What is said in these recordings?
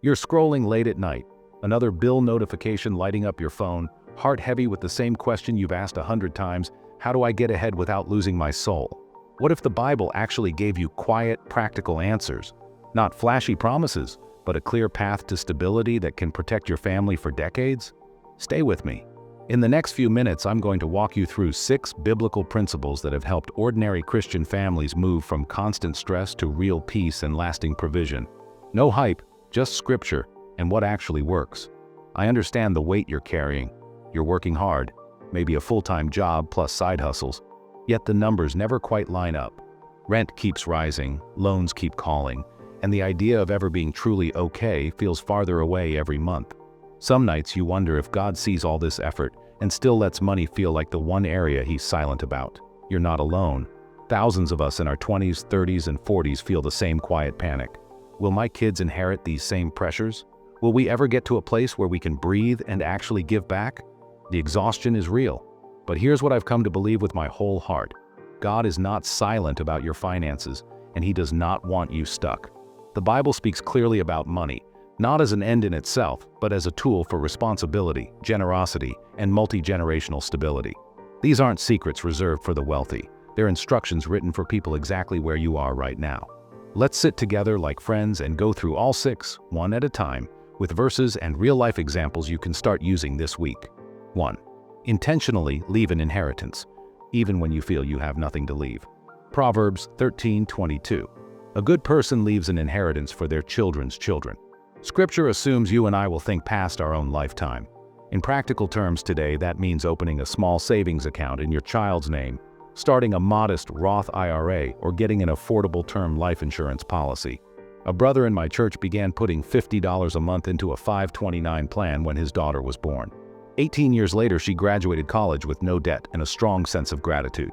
You're scrolling late at night, another bill notification lighting up your phone, heart heavy with the same question you've asked 100 times: how do I get ahead without losing my soul? What if the Bible actually gave you quiet, practical answers? Not flashy promises, but a clear path to stability that can protect your family for decades? Stay with me. In the next few minutes, I'm going to walk you through 6 biblical principles that have helped ordinary Christian families move from constant stress to real peace and lasting provision. No hype, just scripture and what actually works. I understand the weight you're carrying. You're working hard, maybe a full-time job plus side hustles, yet the numbers never quite line up. Rent keeps rising, loans keep calling, and the idea of ever being truly okay feels farther away every month. Some nights you wonder if God sees all this effort and still lets money feel like the one area he's silent about. You're not alone. Thousands of us in our 20s, 30s, and 40s feel the same quiet panic. Will my kids inherit these same pressures? Will we ever get to a place where we can breathe and actually give back? The exhaustion is real. But here's what I've come to believe with my whole heart. God is not silent about your finances, and he does not want you stuck. The Bible speaks clearly about money, not as an end in itself, but as a tool for responsibility, generosity, and multi-generational stability. These aren't secrets reserved for the wealthy. They're instructions written for people exactly where you are right now. Let's sit together like friends and go through all 6, one at a time, with verses and real-life examples you can start using this week. 1. Intentionally leave an inheritance, even when you feel you have nothing to leave. Proverbs 13:22. A good person leaves an inheritance for their children's children. Scripture assumes you and I will think past our own lifetime. In practical terms today, that means opening a small savings account in your child's name, starting a modest Roth IRA, or getting an affordable term life insurance policy. A brother in my church began putting $50 a month into a 529 plan when his daughter was born. 18 years later, she graduated college with no debt and a strong sense of gratitude.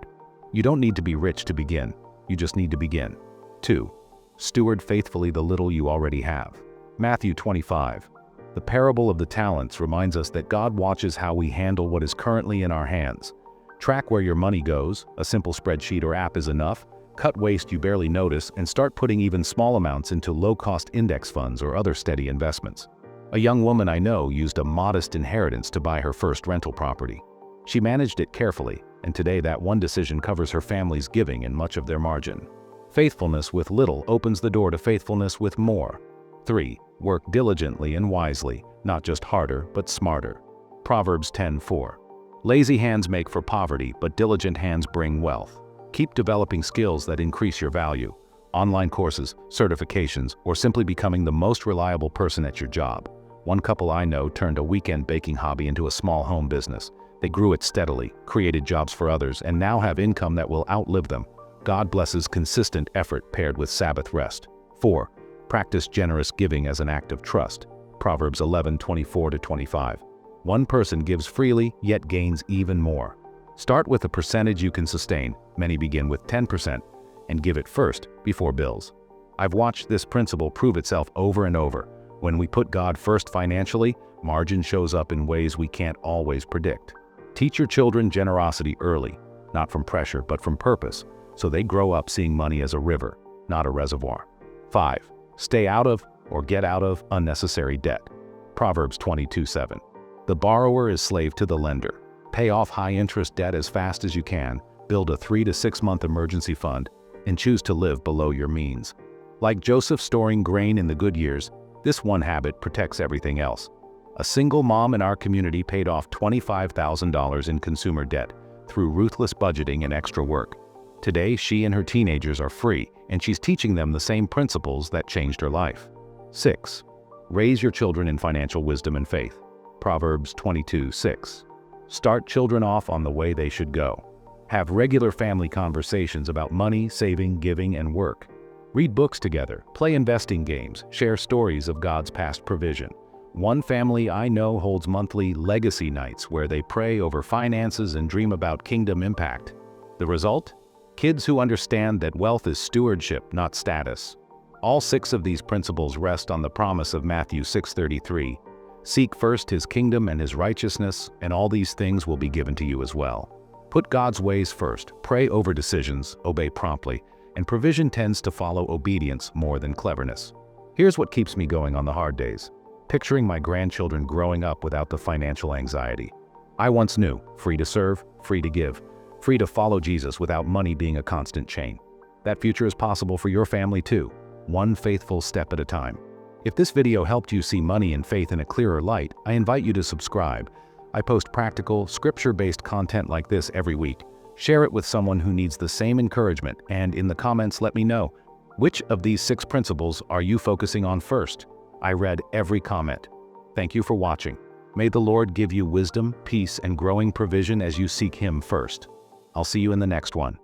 You don't need to be rich to begin. You just need to begin. 2. Steward faithfully the little you already have. Matthew 25. The parable of the talents reminds us that God watches how we handle what is currently in our hands. Track where your money goes. A simple spreadsheet or app is enough. Cut waste you barely notice and start putting even small amounts into low-cost index funds or other steady investments. A young woman I know used a modest inheritance to buy her first rental property. She managed it carefully, and today that one decision covers her family's giving and much of their margin. Faithfulness with little opens the door to faithfulness with more. 3. Work diligently and wisely, not just harder, but smarter. Proverbs 10:4. Lazy hands make for poverty, but diligent hands bring wealth. Keep developing skills that increase your value. Online courses, certifications, or simply becoming the most reliable person at your job. One couple I know turned a weekend baking hobby into a small home business. They grew it steadily, created jobs for others, and now have income that will outlive them. God blesses consistent effort paired with Sabbath rest. 4. Practice generous giving as an act of trust. Proverbs 11:24-25. One person gives freely, yet gains even more. Start with a percentage you can sustain. Many begin with 10%, and give it first before bills. I've watched this principle prove itself over and over. When we put God first financially, margin shows up in ways we can't always predict. Teach your children generosity early, not from pressure but from purpose, so they grow up seeing money as a river, not a reservoir. 5. Stay out of or get out of unnecessary debt. Proverbs 22:7. The borrower is slave to the lender. Pay off high-interest debt as fast as you can, build a 3 to 6 month emergency fund, and choose to live below your means. Like Joseph storing grain in the good years, this one habit protects everything else. A single mom in our community paid off $25,000 in consumer debt through ruthless budgeting and extra work. Today, she and her teenagers are free, and she's teaching them the same principles that changed her life. 6. Raise your children in financial wisdom and faith. Proverbs 22:6. Start children off on the way they should go. Have regular family conversations about money, saving, giving, and work. Read books together, play investing games, share stories of God's past provision. One family I know holds monthly legacy nights where they pray over finances and dream about kingdom impact. The result? Kids who understand that wealth is stewardship, not status. All 6 of these principles rest on the promise of Matthew 6:33. Seek first his kingdom and his righteousness, and all these things will be given to you as well. Put God's ways first, pray over decisions, obey promptly, and provision tends to follow obedience more than cleverness. Here's what keeps me going on the hard days. Picturing my grandchildren growing up without the financial anxiety. I once knew, free to serve, free to give, free to follow Jesus without money being a constant chain. That future is possible for your family too, one faithful step at a time. If this video helped you see money and faith in a clearer light, I invite you to subscribe. I post practical, scripture-based content like this every week. Share it with someone who needs the same encouragement, and in the comments let me know, which of these 6 principles are you focusing on first? I read every comment. Thank you for watching. May the Lord give you wisdom, peace, and growing provision as you seek Him first. I'll see you in the next one.